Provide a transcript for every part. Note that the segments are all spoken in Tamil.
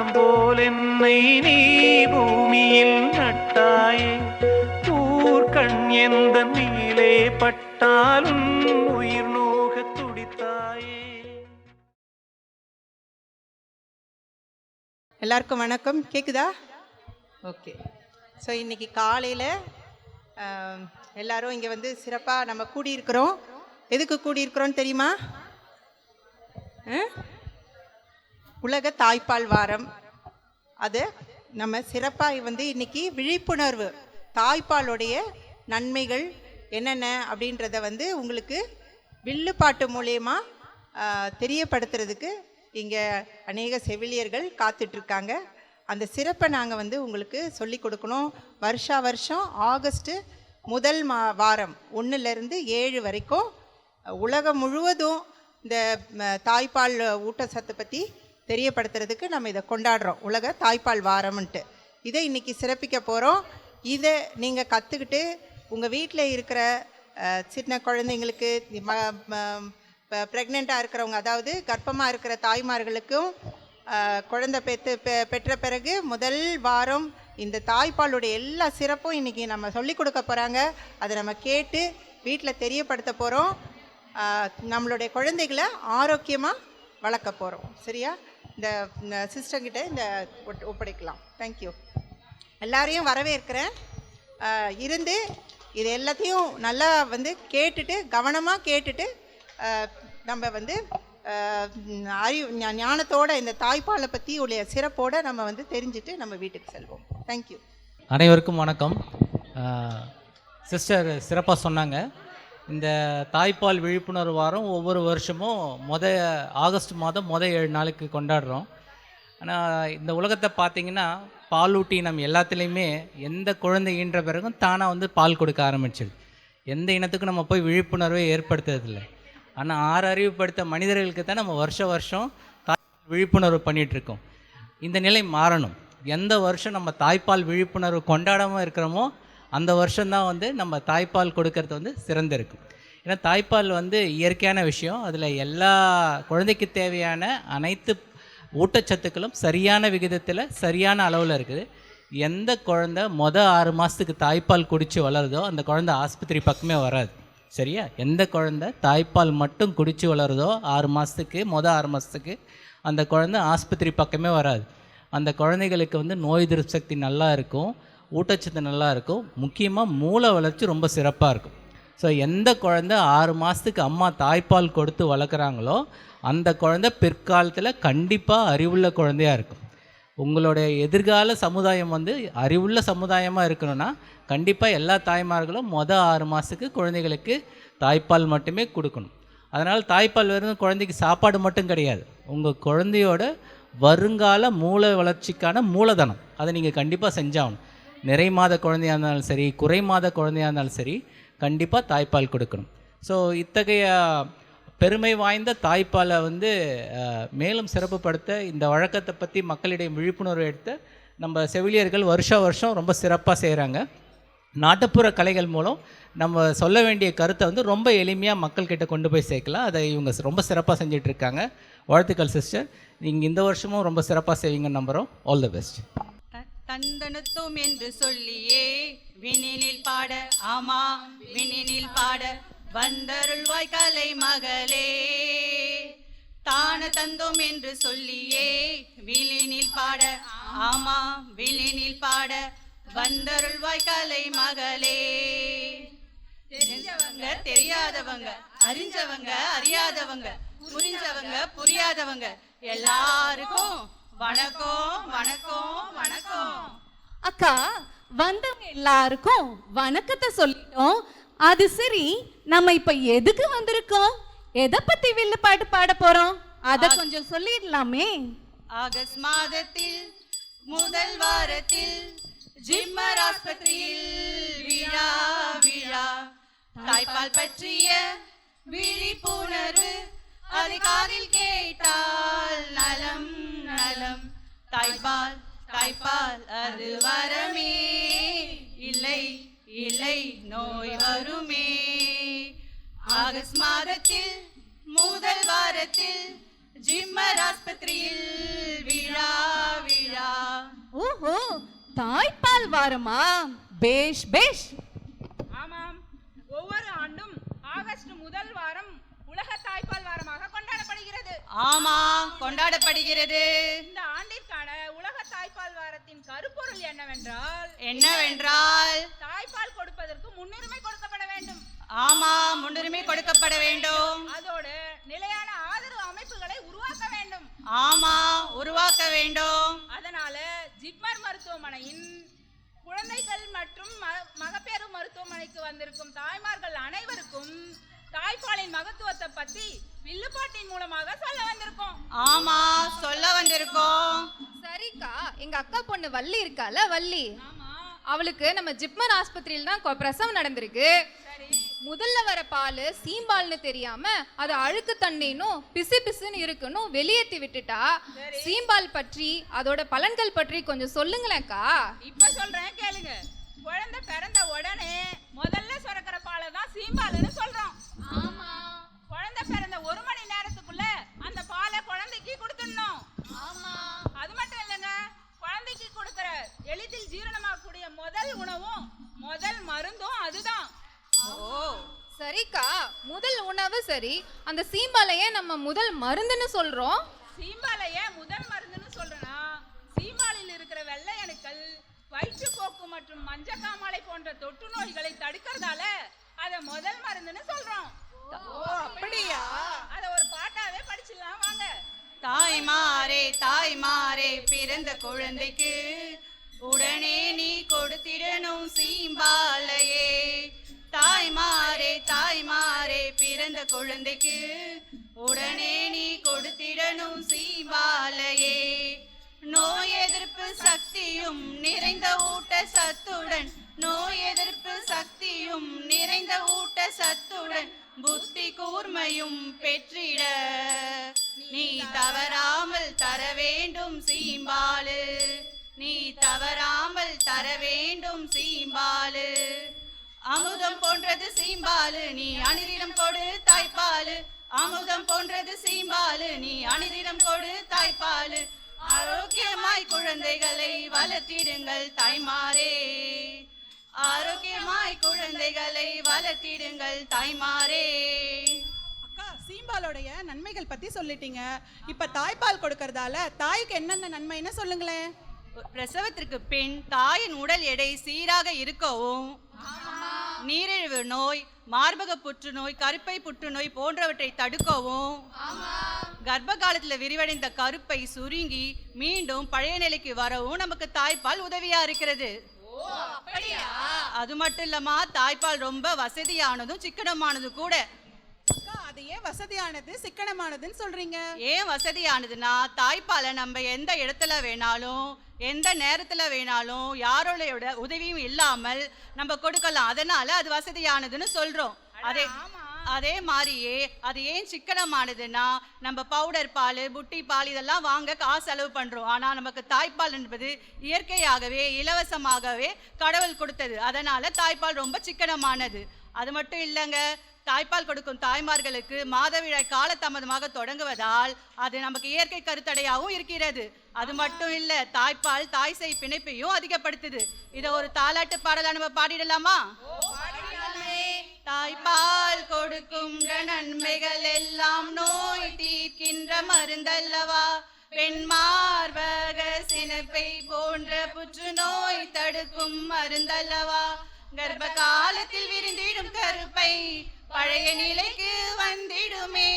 மரம் போல் என்னை நீ பூமியில் நட்டாயே. ஊர்கண் எந்த நீலே பட்டாலும் உயிர் நோக துடித்தாயே. எல்லாருக்கும் வணக்கம். கேட்குதா? ஓகே. ஸோ இன்றைக்கி காலையில் எல்லோரும் இங்கே வந்து சிறப்பாக நம்ம கூடியிருக்கிறோம். எதுக்கு கூடியிருக்கிறோன்னு தெரியுமா? உலக தாய்ப்பால் வாரம். அது நம்ம சிறப்பாக வந்து இன்றைக்கி விழிப்புணர்வு, தாய்ப்பாலுடைய நன்மைகள் என்னென்ன அப்படின்றத வந்து உங்களுக்கு வில்லுப்பாட்டு மூலயமா தெரியப்படுத்துறதுக்கு இங்கே அநேக செவிலியர்கள் காத்துட்ருக்காங்க. அந்த சிறப்பை நாங்கள் வந்து உங்களுக்கு சொல்லி கொடுக்கணும். வருஷம் ஆகஸ்ட்டு முதல் வாரம் 1லேருந்து 7 வரைக்கும் உலகம் முழுவதும் இந்த தாய்ப்பால் ஊட்டச்சத்தை பற்றி தெரியப்படுத்துறதுக்கு நம்ம இதை கொண்டாடுறோம், உலக தாய்ப்பால் வாரம்ன்ட்டு. இதை இன்றைக்கி சிறப்பிக்க போகிறோம். இதை நீங்கள் கற்றுக்கிட்டு உங்கள் வீட்டில் இருக்கிற சின்ன குழந்தைங்களுக்கு, ப்ரெக்னெண்ட்டாக இருக்கிறவங்க, அதாவது கர்ப்பமாக இருக்கிற தாய்மார்களுக்கும் குழந்தை பெற்ற பிறகு முதல் வாரம் இந்த தாய்ப்பாலுடைய எல்லா சிறப்பும் இன்றைக்கி நம்ம சொல்லிக் கொடுக்க போகிறாங்க. அதை நம்ம கேட்டு வீட்டில் தெரியப்படுத்த போகிறோம். நம்மளுடைய குழந்தைகளை ஆரோக்கியமாக வளர்க்க போகிறோம். சரியா? இந்த சிஸ்டர்கிட்ட இந்த ஒப்படைக்கலாம். தேங்க்யூ. எல்லாரையும் வரவேற்கிறேன். இருந்து இது எல்லாத்தையும் நல்லா வந்து கேட்டுட்டு, கவனமாக கேட்டுட்டு, நம்ம வந்து ஞானத்தோடு இந்த தாய்ப்பாலை பற்றி உடைய சிறப்போடு நம்ம வந்து தெரிஞ்சுட்டு நம்ம வீட்டுக்கு செல்வோம். தேங்க்யூ. அனைவருக்கும் வணக்கம். சிஸ்டர் சிறப்பாக சொன்னாங்க. இந்த தாய்ப்பால் விழிப்புணர்வு வாரம் ஒவ்வொரு வருஷமும் ஆகஸ்ட் மாதம் 7 நாளுக்கு கொண்டாடுறோம். ஆனால் இந்த உலகத்தை பார்த்திங்கன்னா பாலூட்டி நம்ம எல்லாத்துலேயுமே எந்த குழந்தை ஈன்ற பிறகும் தானாக வந்து பால் கொடுக்க ஆரம்பிச்சிடுது. எந்த இனத்துக்கும் நம்ம போய் விழிப்புணர்வை ஏற்படுத்துறதில்லை. ஆனால் 6 அறிவுப்படுத்த மனிதர்களுக்கு தான் நம்ம வருஷம் விழிப்புணர்வு பண்ணிகிட்ருக்கோம். இந்த நிலை மாறணும். எந்த வருஷம் நம்ம தாய்ப்பால் விழிப்புணர்வு கொண்டாடாமல் இருக்கிறோமோ அந்த வருஷம்தான் வந்து நம்ம தாய்ப்பால் கொடுக்கறது வந்து சிறந்திருக்கும். ஏன்னா தாய்ப்பால் வந்து இயற்கையான விஷயம். அதில் எல்லா குழந்தைக்கு தேவையான அனைத்து ஊட்டச்சத்துக்களும் சரியான விகிதத்தில் சரியான அளவில் இருக்குது. எந்த குழந்தை 6 மாதத்துக்கு தாய்ப்பால் குடித்து வளருதோ அந்த குழந்தை ஆஸ்பத்திரி பக்கமே வராது. சரியா? எந்த குழந்தை தாய்ப்பால் மட்டும் குடித்து வளருதோ 6 மாதத்துக்கு 6 மாதத்துக்கு அந்த குழந்தை ஆஸ்பத்திரி பக்கமே வராது. அந்த குழந்தைகளுக்கு வந்து நோய் எதிர்ப்பு சக்தி நல்லா இருக்கும், ஊட்டச்சத்து நல்லா இருக்கும், முக்கியமாக மூளை வளர்ச்சி ரொம்ப சிறப்பாக இருக்கும். ஸோ எந்த குழந்தை 6 மாதத்துக்கு அம்மா தாய்ப்பால் கொடுத்து வளர்க்குறாங்களோ அந்த குழந்தை பிற்காலத்தில் கண்டிப்பாக அறிவுள்ள குழந்தையாக இருக்கும். உங்களுடைய எதிர்கால சமுதாயம் வந்து அறிவுள்ள சமுதாயமாக இருக்கணும்னா கண்டிப்பாக எல்லா தாய்மார்களும் 6 மாதத்துக்கு குழந்தைகளுக்கு தாய்ப்பால் மட்டுமே கொடுக்கணும். அதனால் தாய்ப்பால் வெறும் குழந்தைக்கு சாப்பாடு மட்டும் கிடையாது, உங்கள் குழந்தையோட வருங்கால மூளை வளர்ச்சிக்கான மூலதனம். அதை நீங்கள் கண்டிப்பாக செஞ்சாகணும். நிறை மாத குழந்தையாக இருந்தாலும் சரி, குறை மாத குழந்தையாக இருந்தாலும் சரி, கண்டிப்பாக தாய்ப்பால் கொடுக்கணும். ஸோ இத்தகைய பெருமை வாய்ந்த தாய்ப்பாலை வந்து மேலும் சிறப்புப்படுத்த இந்த வழக்கத்தை பற்றி மக்களிடையே விழிப்புணர்வு எடுத்து நம்ம செவிலியர்கள் வருஷம் ரொம்ப சிறப்பாக செய்கிறாங்க. நாட்டுப்புற கலைகள் மூலம் நம்ம சொல்ல வேண்டிய கருத்தை வந்து ரொம்ப எளிமையாக மக்கள்கிட்ட கொண்டு போய் சேர்க்கலாம். அதை இவங்க ரொம்ப சிறப்பாக செஞ்சிட்ருக்காங்க. வாழ்த்துக்கள் சிஸ்டர். நீங்கள் இந்த வருஷமும் ரொம்ப சிறப்பாக செய்வீங்கன்னு நம்புகிறோம். All the best. தந்தனத்தும் என்று சொல்லியே விண்ணினில் பாட, ஆமா விண்ணினில் பாட வந்தருள்வாய் கலை மகளே. தான தந்தோம் என்று சொல்லியே விழினில் பாட, ஆமா விழினில் பாட வந்தருள்வாய் கலை மகளே. தெரிஞ்சவங்க தெரியாதவங்க, அறிஞ்சவங்க அறியாதவங்க, புரிஞ்சவங்க புரியாதவங்க எல்லாருக்கும் வணக்கம் வணக்கம் வணக்கம். அக்கா, வந்தவங்க எல்லாருக்கும் வணக்கத்தை சொல்லிட்டோம். அது சரி, நம்ம இப்ப எதுக்கு வந்திருக்கோம்? எதை பத்தி வில்லு பாட்டு பாட போறோம்? அத கொஞ்சம் சொல்லிடலாமே. ஆகஸ்ட் மாதத்தில் முதல் வாரத்தில் ஜிம்மர் ஆஸ்பத்திரியில் விழா விழா. தாய்ப்பால் பற்றிய விழிப்புணர்வு அதிகாரில் கேட்டால் நலம் நலம். தாய்ப்பால் தாய்ப்பால் அது வரமே, இல்லை இல்லை நோய் வருமே. ஆகஸ்ட் மாதத்தில் முதல் வாரத்தில் ஜிம்மர் ஆஸ்பத்திரியில் விழா விழா. தாய்ப்பால் வாரமா? பேஷ் பேஷ். ஆமாம், ஒவ்வொரு ஆண்டும் ஆகஸ்ட் முதல் வாரம் உலக தாய்ப்பால் வாரமாக கொண்டாடப்படுகிறது. ஆமா, கொண்டாடப்படுகிறது. இந்த ஆண்டிற்கான உலக தாய்ப்பால் வாரத்தின் கருப்பொருள் என்னவென்றால் தாய்ப்பால் கொடுப்பதற்கு முன்னுரிமை கொடுக்கப்பட வேண்டும். ஆமா, முன்னுரிமை கொடுக்கப்பட வேண்டும். அதோடு நிலையான ஆதரவு அமைப்புகளை உருவாக்க வேண்டும். ஆமா, உருவாக்க வேண்டும். அதனால ஜிப்மர் மருத்துவமனையின் குழந்தைகள் மற்றும் மகப்பேறு மருத்துவமனைக்கு வந்திருக்கும் தாய்மார்கள் அனைவருக்கும் தாய்ப்பாலின் மகத்துவத்தை பத்தி வில்லுப்பாட்டின் மூலமாக சொல்ல வந்திருக்கோம். ஆமா, சொல்ல வந்திருக்கோம். சரிக்கா, எங்க அக்கா பொண்ணு வள்ளி இருக்கால, வள்ளி, அவளுக்கு நம்ம ஜிப்மர் ஆஸ்பத்திரியில் தான் பிரசவம் நடந்திருக்கு. முதல்ல வர பால் சீம்பால்னு தெரியாம அது அழுக்கு தண்ணினும் பிசு பிசுன்னு இருக்குன்னு வெளியேற்றி விட்டுட்டா. சீம்பால் பற்றி அதோட பலன்கள் பற்றி கொஞ்சம் சொல்லுங்களேன்க்கா. இப்ப சொல்றேன் கேளுங்க. குழந்தை பிறந்த உடனே முதல்ல சுரக்கிற பாலை தான் சீம்பால்னு சொல்றோம். ஆமா, குழந்தை பிறந்த 1 மணி நேரத்துக்குள்ள அந்த பாலை குழந்தைக்கு கொடுத்துடணும். ஆமா, அது மட்டும் இல்லைங்க, குழந்தைக்கு கொடுக்கிற எளிதில் ஜீரணமாகக்கூடிய முதல் உணவும் முதல் மருந்தும் அதுதான். ஓ சரிக்கா, முதல் உணவு சரி, அந்த சீம்பாலையே நம்ம முதல் மருந்துன்னு சொல்றோம். சீம்பாலையே முதல் மருந்துன்னு சொல்றேன்னா, சீம்பாலில் இருக்கிற வெள்ளை அணுக்கள் வயிற்றுப்போக்கு மற்றும் மஞ்சக்காமாலை போன்ற தொற்று நோய்களை தடுக்கிறதால அத முதல் மருந்துன்னு சொல்றோம். அப்படியா? அத ஒரு பாட்டாவே படிச்சிடலாம் வாங்க. தாய்மாரே தாய்மாரே, பிறந்த குழந்தைக்கு உடனே நீ கொடுத்திடணும் சீம்பாலையே. தாய்மாரே தாய்மாரே, பிறந்த குழந்தைக்கு உடனே நீ கொடுத்திடணும் சீம்பாலையே. நோய் எதிர்ப்பு சக்தியும் நிறைந்த ஊட்டச்சத்துடன், நோய் எதிர்ப்பு சக்தியும் நிறைந்த ஊட்டச்சத்துடன் புத்தி கூர்மையும் பெற்றிட நீ தவறாமல் தர வேண்டும் சீம்பாலு. நீ தவறாமல் தர வேண்டும் சீம்பாலு. அமுதம் போன்றது சீம்பாலு, நீ அணிதினம் கொடு தாய்ப்பாலு. அமுதம் போன்றது சீம்பாலு, நீ அணிதினம் கொடு தாய்ப்பாலு. ஆரோக்கியமாய் குழந்தைகளை வளர்த்திடுங்கள் தாய்மாரே. ஆரோக்கியமாய் குழந்தைகளை வளர்த்திடுங்கள் தாய்மாரே. அக்கா, சீம்பாலோடைய நன்மைகள் பத்தி சொல்லிட்டீங்க. இப்ப தாய்ப்பால் கொடுக்கறதால தாய்க்கு என்னென்ன நன்மைன்னு சொல்லுங்களேன். பிரசவத்திற்கு பின் தாயின் உடல் எடை சீராக இருக்கவும், நீரிழிவு நோய், மார்பக புற்றுநோய், கருப்பை புற்றுநோய் போன்றவற்றை தடுக்கவும், கர்ப்ப காலத்துல விரிவடைந்த கருப்பை சுருங்கி மீண்டும் பழைய நிலைக்கு வரவும் நமக்கு தாய்ப்பால் உதவியா இருக்கிறது. அது மட்டும் இல்லாம தாய்ப்பால் ரொம்ப வசதியானதும் சிக்கனமானதும் கூட. அக்கா, அது ஏன் வசதியானது சிக்கனமானதுன்னு சொல்றீங்க? ஏன் வசதியானதுன்னா, தாய்ப்பாலை நம்ம எந்த இடத்துல வேணாலும் எந்த நேரத்துல வேணாலும் யாரோட உதவியும் இல்லாமல் நம்ம கொடுக்கலாம். அதனால அது வசதியானதுன்னு சொல்றோம். அதே மாதிரியே அது ஏன் சிக்கனமானதுன்னா, நம்ம பவுடர் பால், புட்டி பால் இதெல்லாம் வாங்க காசு செலவு பண்றோம். ஆனா நமக்கு தாய்ப்பால் என்பது இயற்கையாகவே இலவசமாகவே கடவுள் கொடுத்தது. அதனால தாய்ப்பால் ரொம்ப சிக்கனமானது. அது மட்டும் இல்லைங்க, தாய்ப்பால் கொடுக்கும் தாய்மார்களுக்கு மாதவிடாய் காலதாமதமாக தொடங்குவதால் அது நமக்கு இயற்கை கருத்தடையாகவும் இருக்கிறது. அது மட்டும் இல்ல, தாய்ப்பால் தாய் சேய் பிணைப்பையும் அதிகப்படுத்துது. இத ஒரு தாலாட்டு பாடலா நம்ம பாடிடலாமா? தாய்ப்பால் கொடுக்கும் நன்மைகள் எல்லாம் நோய் தீர்க்கின்ற மருந்தல்லவா. பெண் மார்பக சினைப்பை போன்ற புற்றுநோய் தடுக்கும் மருந்தல்லவா. கர்ப்ப காலத்தில் விரிந்திடும் கருப்பை பழைய நிலைக்கு வந்திடுமே.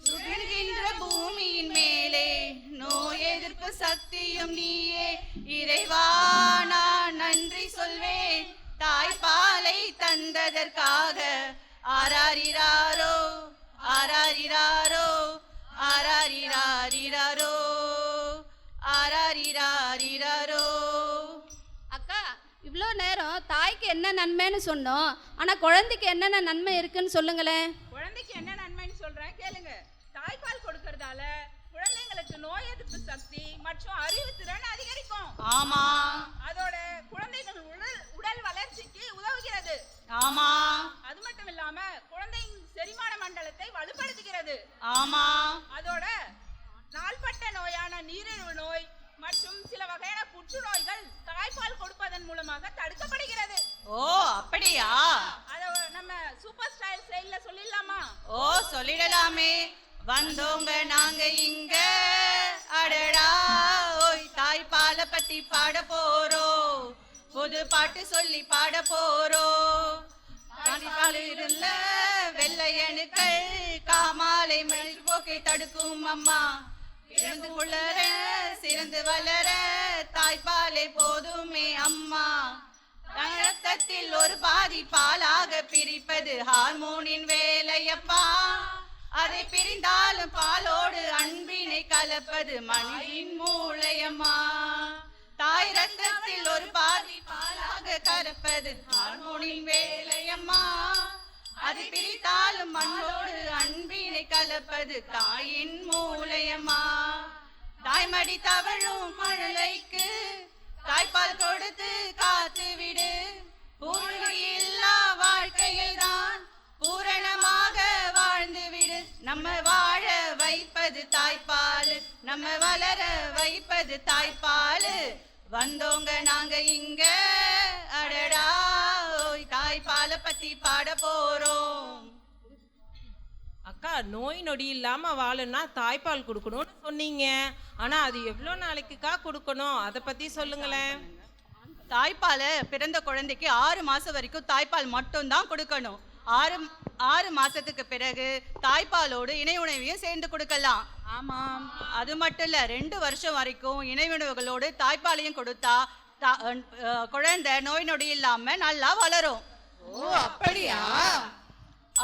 சுடுகின்ற பூமியின் மேலே நோய் எதிர்ப்பு சக்தியும் நீயே. இறைவா நான் நன்றி சொல்வேன் தாய்ப்பாலை தந்ததற்காக. ஆராரிராரோ ஆராரிராரோ ஆராரிராரிராரோ ஆராரிராரிராரோ. அக்கா, இவ்வளோ நேரம் தாய்க்கு என்ன நன்மைன்னு சொன்னோம், ஆனா குழந்தைக்கு என்னென்ன நன்மை இருக்குன்னு சொல்லுங்களேன். குழந்தைக்கு என்ன நன்மைன்னு சொல்றேன் கேளுங்க. தாய்ப்பால் கொடுக்கறதால குழந்தைங்களுக்கு நோய் எதிர்ப்பு சக்தி மற்றும் அறிவுத்திறன் அதிகரிக்கும். ஆமா, அதோட குழந்தைகள் உடல் வளர்ச்சிக்கு உதவுகிறது. ஆமா, அது மட்டும் இல்லாம குழந்தையின் செரிமான மண்டலத்தை வலுப்படுத்துகிறது. ஆமா, அதோட நாள்பட்ட நோயான நீரிழிவு நோய் மற்றும் சில வகையான புற்றுநோய்கள் தாய்ப்பால் சொல்லிடலாமே வந்தோங்க நாங்க இங்க அடடா ஓய் தாய்ப்பாலை பத்தி பாட போறோம் புது பாட்டு சொல்லி பாட போறோம் இருந்த வெள்ளையணுக்கள் காமாலை மனித போக்கை தடுக்கும் அம்மா இருந்து உளர சிறந்து வளர தாய்ப்பாலை போதுமே அம்மா ரத்தத்தில் ஒரு பாதி பாலாக பிரிப்பது ஹார்மோனின் வேலையப்பா அதை பிரிந்தாலும் பாலோடு அன்பினை கலப்பது மனிதனின் மூளையம்மா தாய் ரத்தத்தில் ஒரு பாதி பாலாக கலப்பது ஹார்மோனின் வேலையம்மா அதை பிரித்தாலும் மண்ணோடு அன்பினை கலப்பது தாயின் மூளையம்மா தாய்மடி தவழும் மழலைக்கு தாய்ப்பால் கொடுத்து காத்து விடு பூர்வீகா வாழ்க்கையில் தான் பூரணமாக வாழ்ந்து விடு நம்ம வாழ வைப்பது தாய்ப்பால் நம்ம வளர வைப்பது தாய்ப்பால் வந்தோங்க நாங்க இங்க அடடா தாய்ப்பாலை பத்தி பாட போறோம். அக்கா நோய் நொடி இல்லாம வாழணும்னா தாய்ப்பால் கொடுக்கணும்னு சொன்னீங்க. ஆனா அது எவ்வளோ நாளைக்குக்கா கொடுக்கணும் அதை பத்தி சொல்லுங்களேன். தாய்ப்பாலை பிறந்த குழந்தைக்கு 6 மாசம் வரைக்கும் தாய்ப்பால் மட்டும்தான் கொடுக்கணும். 6 மாசத்துக்கு பிறகு தாய்ப்பாலோடு இணை உணவையும் சேர்ந்து கொடுக்கலாம். ஆமாம். அது மட்டும் இல்ல 2 வருஷம் வரைக்கும் இணை உணவுகளோடு தாய்ப்பாலையும் கொடுத்தா குழந்தை நோய் நொடி இல்லாம நல்லா வளரும். ஓ அப்படியா?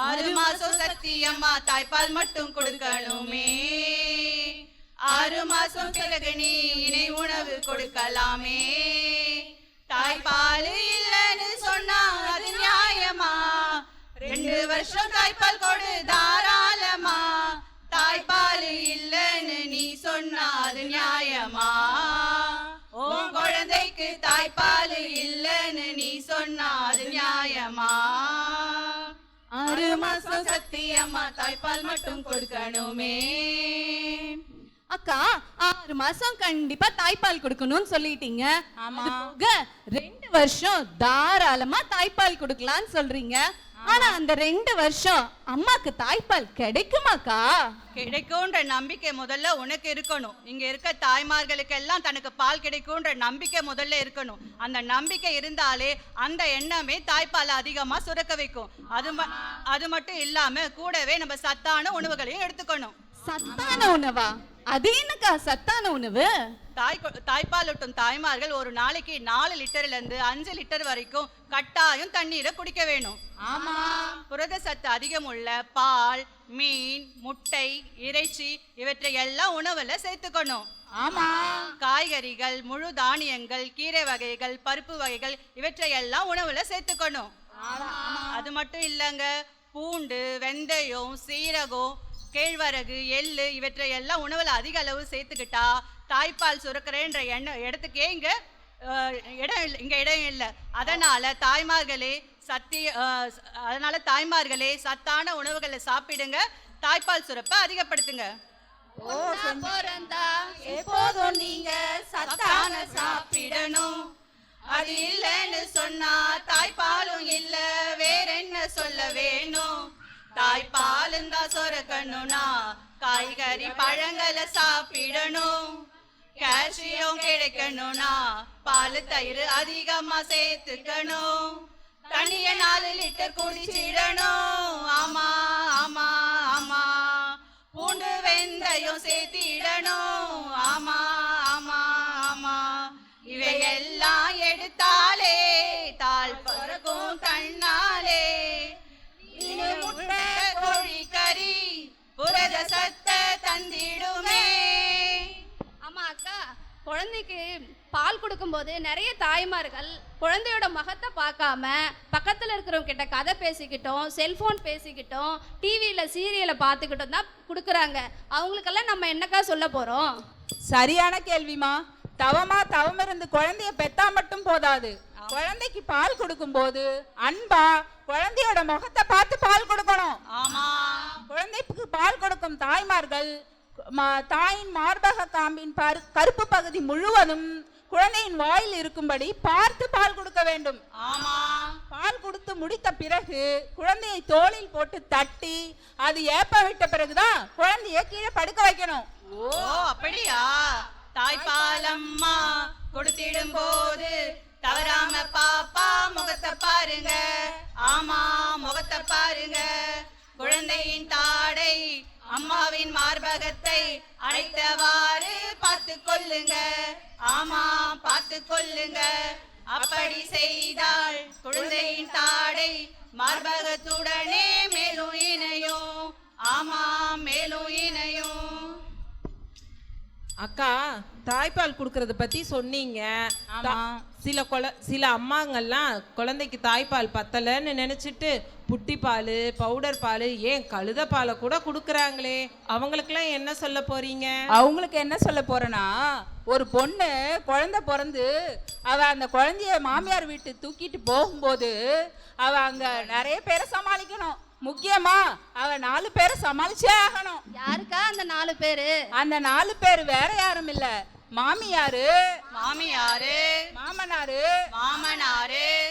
6 மாசம் சத்தியம்மா தாய்ப்பால் மட்டும் கொடுக்கணுமே 6 மாசம் பிறகு நீ இணை உணவு கொடுக்கலாமே தாய்ப்பால் இல்லைன்னு சொன்னா அது நியாயமா 2 வருஷம் தாய்ப்பால் கொடு தாராளமா தாய்ப்பால் இல்லைன்னு நீ சொன்னா அது நியாயமா உன் குழந்தைக்கு தாய்ப்பால் இல்லைன்னு நீ சொன்னா அது நியாயமா 6 மாசம் சத்தியம்மா தாய்ப்பால் மட்டும் கொடுக்கணுமே. அக்கா 6 மாசம் கண்டிப்பா தாய்ப்பால் கொடுக்கணும்னு சொல்லிட்டீங்க. ஆமா. 2 வருஷம் தாராளமா தாய்ப்பால் கொடுக்கலாம்னு சொல்றீங்க. ஆனா அந்த 2 வருஷம் அம்மாக்கு தாய்ப்பால் கிடைக்குமாக்கா? கிடைக்கும்ன்ற நம்பிக்கை முதல்ல உனக்கு இருக்கணும். இங்க இருக்க தாய்மார்களுக்கு எல்லாம் தனக்கு பால் கிடைக்கும்ன்ற நம்பிக்கை முதல்ல இருக்கணும். அந்த நம்பிக்கை இருந்தாலே அந்த எண்ணமே தாய்ப்பால் அதிகமா சுரக்க வைக்கும். அது மட்டும் இல்லாம கூடவே நம்ம சத்தான உணவுகளையும் எடுத்துக்கணும். சத்தான உணவா? அது என்னக்கா சத்தான உணவு? தாய்ப்பாலூட்டும் தாய்மார்கள் ஒரு நாளைக்கு 4 லிட்டர்ல இருந்து 5 லிட்டர் வரைக்கும் கட்டாயம் தண்ணீரை குடிக்க வேணும். ஆமா. புரத சத்து அதிகம் உள்ள பால், மீன், முட்டை, இறைச்சி இவற்றை எல்லாம் உணவுல சேர்த்துக்கணும். ஆமா. காய்கறிகள், முழு தானியங்கள், கீரை வகைகள், பருப்பு வகைகள் இவற்றை எல்லாம் உணவுல சேர்த்துக்கணும். அது மட்டும் இல்லைங்க, பூண்டு, வெந்தயம், சீரகம், கேழ்வரகு, எள்ளு இவற்றை எல்லாம் உணவுல அதிக அளவு சேர்த்துக்கிட்டா தாய்ப்பால் சுரக்கிறேன்ற இடத்துக்கே இங்க இடம் இல்லை. அதனால தாய்மார்களே சத்தான உணவுகளை சாப்பிடுங்க, தாய்ப்பால் சுரப்பை அதிகப்படுத்துங்க. எப்போதும் நீங்க சத்தான சாப்பிடணும். அது இல்லைன்னு சொன்னா தாய்ப்பாலும் இல்ல வேற என்ன சொல்ல வேணும். தாய்ப்பாலும் தான் சுரக்கணும்னா காய்கறி பழங்களை சாப்பிடணும். கால்சியம் கிடைக்கணும்னா பால் தயிர் அதிகமா சேர்த்துக்கணும். தண்ணிய 4 லிட்டர் குடிச்சிடணும். ஆமா ஆமா ஆமா. பூண்டு வெந்தயம் சேர்த்திடணும். ஆமா ஆமா ஆமா. இவையெல்லாம் எடுத்தாலே தால் பறக்கும் தன்னாலே. முட்டை, கோழி கறி புரத சத்த தந்திடுமே. ஆமா அக்கா, குழந்தைக்கு பால் கொடுக்கும்போது நிறைய தாய்மார்கள் குழந்தையோட முகத்தை பார்க்காம பக்கத்தில் இருக்கிறவங்க கிட்ட கதை பேசிக்கிட்டோம், செல்ஃபோன் பேசிக்கிட்டோம், டிவியில் சீரியலை பார்த்துக்கிட்டோம் தான் கொடுக்குறாங்க. அவங்களுக்கெல்லாம் நம்ம என்னக்கா சொல்ல போகிறோம்? சரியான கேள்விமா. தவம் இருந்து குழந்தைய பெத்தா மட்டும் போதாது. குழந்தைக்கு பால் கொடுக்கும் போது அன்பா குழந்தையோட முகத்தை பார்த்து பால் கொடுக்கணும். ஆமா. குழந்தைக்கு பால் கொடுக்கும் தாய்மார்கள் தாயின் மார்பக காம்பின் கருப்பு பகுதி முழுவதும் குழந்தையின் வாயில் இருக்கும்படி பார்த்து பால் கொடுக்க வேண்டும். ஆமா. பால் கொடுத்து முடித்த பிறகு குழந்தையை தோளில் போட்டு தட்டி அது ஏப்ப விட்ட பிறகுதான் குழந்தைய கீழே படுக்க வைக்கணும். ஓ அப்படியா? தாய்ப்பால் அம்மா கொடுத்திடும் போது தவறாம பாப்பா முகத்தை பாருங்க. ஆமா, முகத்தை பாருங்க. குழந்தையின் தாடை அம்மாவின் மார்பகத்தை அழைத்தவாறு பார்த்து கொள்ளுங்க. ஆமா, பார்த்து கொள்ளுங்க. அப்படி செய்தால் குழந்தையின் தாடை மார்பகத்துடனே மேலும் இணையும். ஆமா, மேலும் இணையும். அக்கா, தாய்ப்பால் கொடுக்கறத பத்தி சொன்னீங்க. சில அம்மாங்கெல்லாம் குழந்தைக்கு தாய்ப்பால் பத்தலைன்னு நினைச்சிட்டு புட்டி பால், பவுடர் பால், ஏன் கழுத பாலை கூட கொடுக்குறாங்களே, அவங்களுக்கெல்லாம் என்ன சொல்ல போறீங்க? அவங்களுக்கு என்ன சொல்ல போறேன்னா, ஒரு பொண்ணு குழந்தை பிறந்து அவ அந்த குழந்தைய மாமியார் வீட்டு தூக்கிட்டு போகும்போது அவ அங்க நிறைய பேரை சமாளிக்கணும். முக்கியமா அவ 4 பேரை சமாளிச்சே ஆகணும். யாருக்கா அந்த 4 பேரு? அந்த 4 பேர் வேற யாரும் இல்ல, மாமியாரு, மாமனாரு,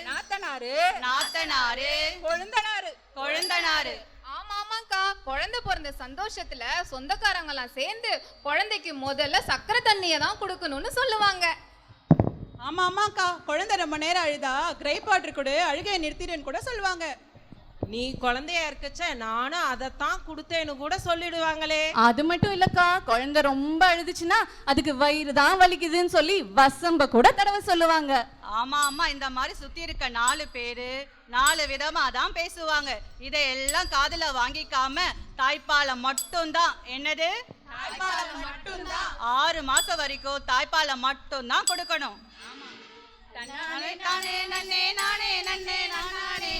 நாத்தனாரு, கொழுந்தனாரு. ஆமாமாக்கா, குழந்தை பிறந்த சந்தோஷத்துல சொந்தக்காரங்க எல்லாம் சேர்ந்து குழந்தைக்கு முதல்ல சக்கரை தண்ணியை தான் கொடுக்கணும்னு சொல்லுவாங்க. ஆமாமாக்கா, குழந்தை ரொம்ப நேரம் அழுதா கிரேப் வாட்டர் கொடு, அழுகையை நிறுத்திடுன்னு கூட சொல்லுவாங்க. நீ குழந்தையா இருக்கச்ச நானும் அதைத்தான் கொடுத்தேன்னு கூட சொல்லிடுவாங்களே. அது மட்டும் இல்லக்கா, குழந்தை ரொம்ப அழுதுச்சுன்னா அதுக்கு வயிறு தான் வலிக்குதுன்னு சொல்லி வசம்ப கூட தடவை சொல்லுவாங்க. ஆமா ஆமா, இந்த மாதிரி சுத்தி இருக்க 4 பேரு 4 விதமா தான் பேசுவாங்க. இதையெல்லாம் காதுல வாங்கிக்காம தாய்ப்பாலை மட்டும்தான், என்னது தாய்ப்பாலை மட்டும்தான் 6 மாசம் வரைக்கும் தாய்ப்பாலை மட்டும்தான் கொடுக்கணும். நன்னானே நானே நன்னே நானே நன்னே நானே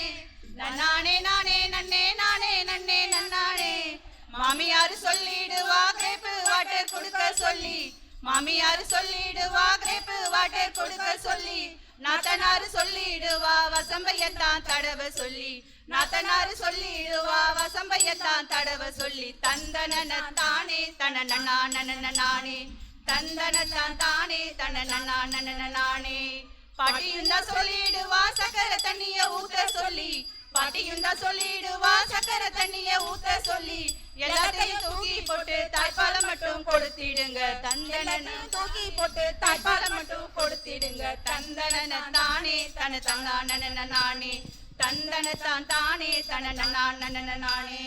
நன்னானே நானே நன்னே நானே நன்னே நன்னானே. மாமியாரு சொல்லிடுவா கிரேப் வாட்டர் கொடுக்க சொல்லி, மாமியாரு சொல்லிடுவா கிரேப் வாட்டர் கொடுக்க சொல்லி, நாத்தனாரு சொல்லிடுவா வசம்பையத்தான் தடவை சொல்லி, நாத்தனாரு சொல்லிடுவா வசம்பையத்தான் தடவை சொல்லி. தந்தன தானே தன நானே, தந்தனத்தான் தானே தன நானே. பாட்டியும் தான் சொல்லிடுவா சக்கரை தண்ணிய ஊத்த சொல்லி, பாட்டியும் தான் சொல்லிடுவா சக்கரை தண்ணிய ஊத்த சொல்லி. எல்லாத்தையும் தூக்கி போட்டு தாய்ப்பாலை மட்டும் கொடுத்திடுங்க. தந்தன தூக்கி போட்டு தாய்ப்பாலை மட்டும் கொடுத்திடுங்க. தந்தன தானே தன நானே, தந்தனத்தான் தானே தன நானே.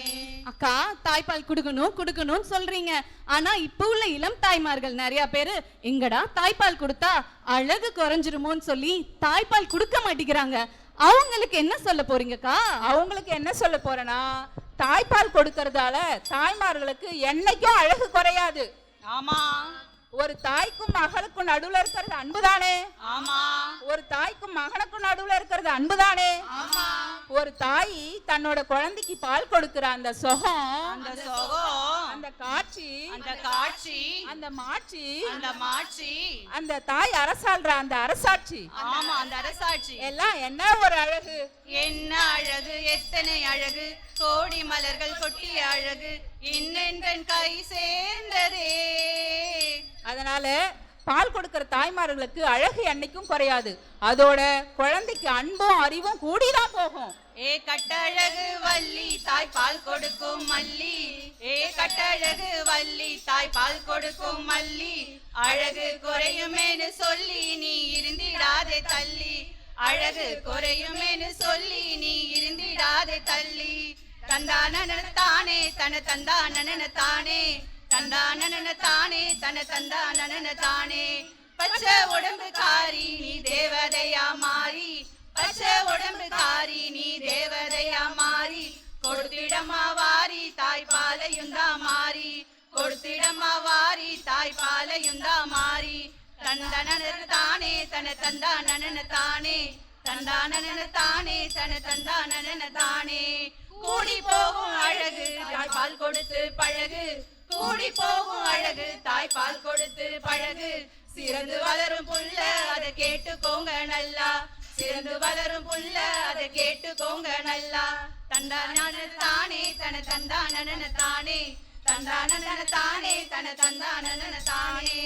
அக்கா, தாய்ப்பால் கொடுக்கணும்னு சொல்றீங்க. ஆனா இப்ப உள்ள இளம் தாய்மார்கள் நிறைய பேரு எங்கடா தாய்ப்பால் கொடுத்தா அழகு குறைஞ்சிருமோன்னு சொல்லி தாய்ப்பால் கொடுக்க மாட்டேங்கிறாங்க. அவங்களுக்கு என்ன சொல்ல போறீங்கக்கா? அவங்களுக்கு என்ன சொல்ல போறேன்னா, தாய்ப்பால் கொடுக்கறதால தாய்மார்களுக்கு என்னைக்கும் அழகு குறையாது. ஆமா. ஒரு தாய்க்கும் மகளுக்கும் நடுவுல இருக்கிறது அன்புதானே? ஆமா. ஒரு தாய்க்கும் மகனுக்கும் நடுவுல இருக்கிறது அன்புதானே? ஆமா. ஒரு தாய் தன்னோட குழந்தைக்கு பால் கொடுக்கிற அந்த சுகம், அந்த காட்சி, அந்த மாட்சி, அந்த தாய் அரசாள்ற அந்த அரசாட்சி, ஆமா அந்த அரசாட்சி எல்லாம் என்ன ஒரு அழகு! என்ன அழகு, எத்தனை அழகு! கோடி மலர்கள் கொட்டிய அழகு இன்னென்றன் கை சேர்ந்ததே. அதனால பால் கொடுக்கிற தாய்மார்களுக்கு அழகு என்னைக்கும் குறையாது. அதோட குழந்தைக்கு அன்பும் அறிவும் கூடிதான் போகும். ஏ கட்டழகு வள்ளி தாய் பால் கொடுக்கும் மல்லி, ஏ கட்டழகு வள்ளி தாய் பால் கொடுக்கும் மல்லி. அழகு குறையுமேனு சொல்லி நீ இருந்திடாதே தள்ளி, அழகு குறையுமேனு சொல்லி நீ இருந்திடாதே தள்ளி. தந்தானன தானே தன தந்தானன தானே, தந்தானன தானே தன தந்தானன தானே. பச்சை உடம்புக்காரி நீ தேவதையா மாறி, பச்சை உடம்புக்காரி நீ தேவதையா மாறி. கொடுத்திடமா வாரி தாய்ப்பாலையும் தான் மாறி, கொடுத்திடமா வாரி தாய்ப்பாலையும் தான் மாறி. தந்தனன தானே தன தந்தானன தானே, தந்தானன தானே தன தந்தானன தானே. கூடி போகும் அழகு தாய்ப்பால் கொடுத்து பழகு, கூடி போகும் அழகு தாய்ப்பால் கொடுத்து பழகு. சிறந்து வளரும் புள்ள அதை கேட்டுக்கோங்க நல்லா, சிறந்து வளரும் புள்ள அதை கேட்டுக்கோங்க நல்லா. தந்தானன தானே தன தந்தானன தானே, தந்தானன தானே தன தந்தானன தானே.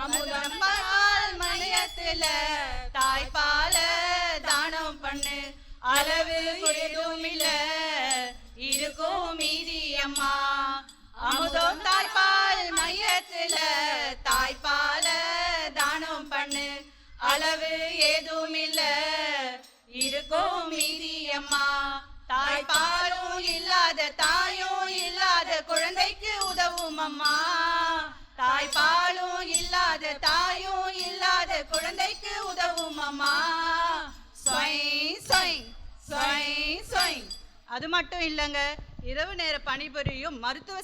அமுதம் பால் மையத்துல தாய்ப்பால தானம் பண்ணு அளவு குறைதும் இல்ல இருக்கும் மீதி அம்மா அமுதம் தாய்ப்பால் மையத்துல தாய்ப்பால தானம் பண்ணு அளவு ஏதும் இல்ல இருக்கும் மீதி அம்மா தாய்ப்பாலும் இல்லாத தாயும் இல்லாத குழந்தைக்கு உதவும் அம்மா தாய்ப்பாலும் இல்லாத தாயும் இல்லாத குழந்தைக்கு உதவும் அம்மா அது மட்டும் இல்லைங்க இரவு நேர பணிபுரியும் மருத்துவ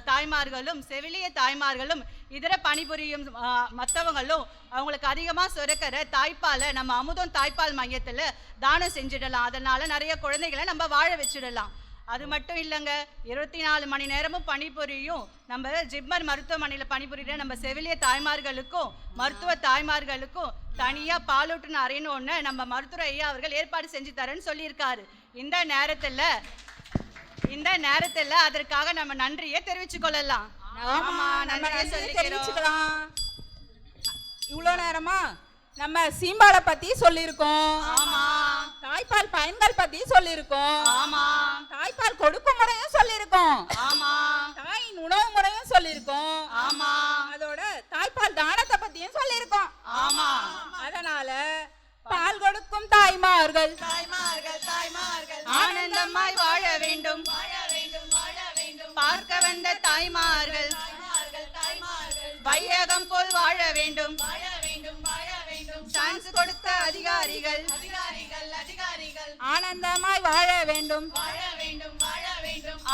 தாய்மார்களும் செவிலிய தாய்மார்களும் இதர பணிபுரியும் மற்றவங்களும் அவங்களுக்கு அதிகமாக சுரக்கிற தாய்ப்பாலை நம்ம அமுதம் தாய்ப்பால் மையத்தில் தானம் செஞ்சிடலாம். அதனால நிறைய குழந்தைகளை நம்ம வாழ வச்சிடலாம். அது மட்டும் இல்லைங்க 24 மணி நேரமும் பணிபுரியும் நம்ம ஜிப்மர் மருத்துவமனையில் பணிபுரிகிற நம்ம செவிலிய தாய்மார்களுக்கும் மருத்துவ தாய்மார்களுக்கும் தனியாக பாலூட்டுன்னு அறையணும்னு நம்ம மருத்துவர் ஐயா அவர்கள் ஏற்பாடு செஞ்சு தரேன்னு சொல்லியிருக்காரு. இந்த நேரத்தில் அதற்காக நம்ம நன்றியை தெரிவிச்சுக் கொள்ளலாம். தெரிவிச்சுக்கலாம். இவ்வளோ நேரமா நம்ம சீம்பாலை பத்தி சொல்லியிருக்கோம். ஆமா. தாய்ப்பால் பயன்கள் பத்தி சொல்லியிருக்கோம். ஆமா. தாய்ப்பால் கொடுக்கும் முறையும் சொல்லியிருக்கோம். ஆமா. தாயின் உணவு முறையும் சொல்லியிருக்கோம். ஆமா. அதோட தாய்ப்பால் தானத்தை பத்தியும் சொல்லியிருக்கோம். ஆமா. அதனால பால் கொடுக்கும் தாய்மார்கள் ஆனந்தமாய் வாழ வேண்டும் பார்க்க வந்த தாய்மார்கள் வையகம் போல் வாழ வேண்டும் சான்ஸ் கொடுத்த அதிகாரிகள் ஆனந்தமாய் வாழ வேண்டும்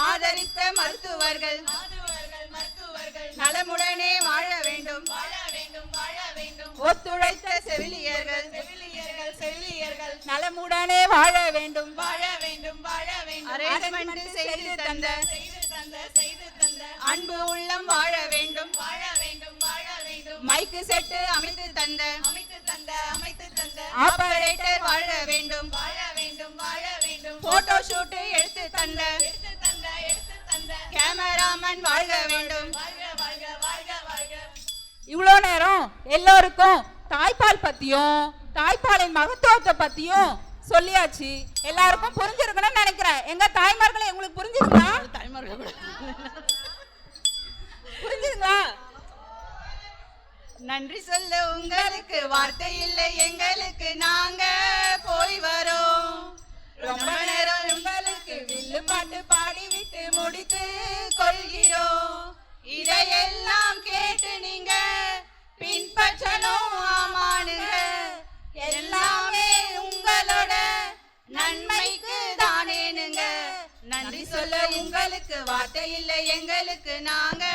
ஆதரித்த மருத்துவர்கள் நலமுடனே வாழ வேண்டும் ஒத்துழைத்த செவிலியர்கள் நலமுடனே வாழ வேண்டும் அரேஞ்ச்மெண்ட் செய்து தந்த அன்பு உள்ளம் வாழ வேண்டும் மைக்கு செட்டு அமைத்து தந்த ஆபரேட்டர் வாழ வேண்டும் போட்டோ ஷூட் எடுத்து தந்த கேமராமேன் வாழ வேண்டும். இவ்வளோ நேரம் எல்லோருக்கும் தாய்ப்பால் பத்தியும் தாய்ப்பாலின் மகத்துவத்தை பத்தியும் சொல்லியாச்சு. எல்லாருக்கும் புரிஞ்சிருக்கணும்னு நினைக்கிறேன். எங்க தாய்மார்களை உங்களுக்கு புரிஞ்சுதுங்களா? புரிஞ்சுதுங்களா? நன்றி சொல்ல உங்களுக்கு வார்த்தை இல்லை எங்களுக்கு நாங்க போய் வரோம். ரொம்ப நேரம் உங்களுக்கு வில்லு பாட்டு பாடிவிட்டு முடித்து கொள்கிறோம். இதையெல்லாம் கேட்டு நீங்க பின்பற்றணும் ஆமானுங்க. எல்லாமே உங்களோட நன்மைக்கு தானேனுங்க. நன்றி சொல்ல உங்களுக்கு வார்த்தை இல்லை எங்களுக்கு நாங்க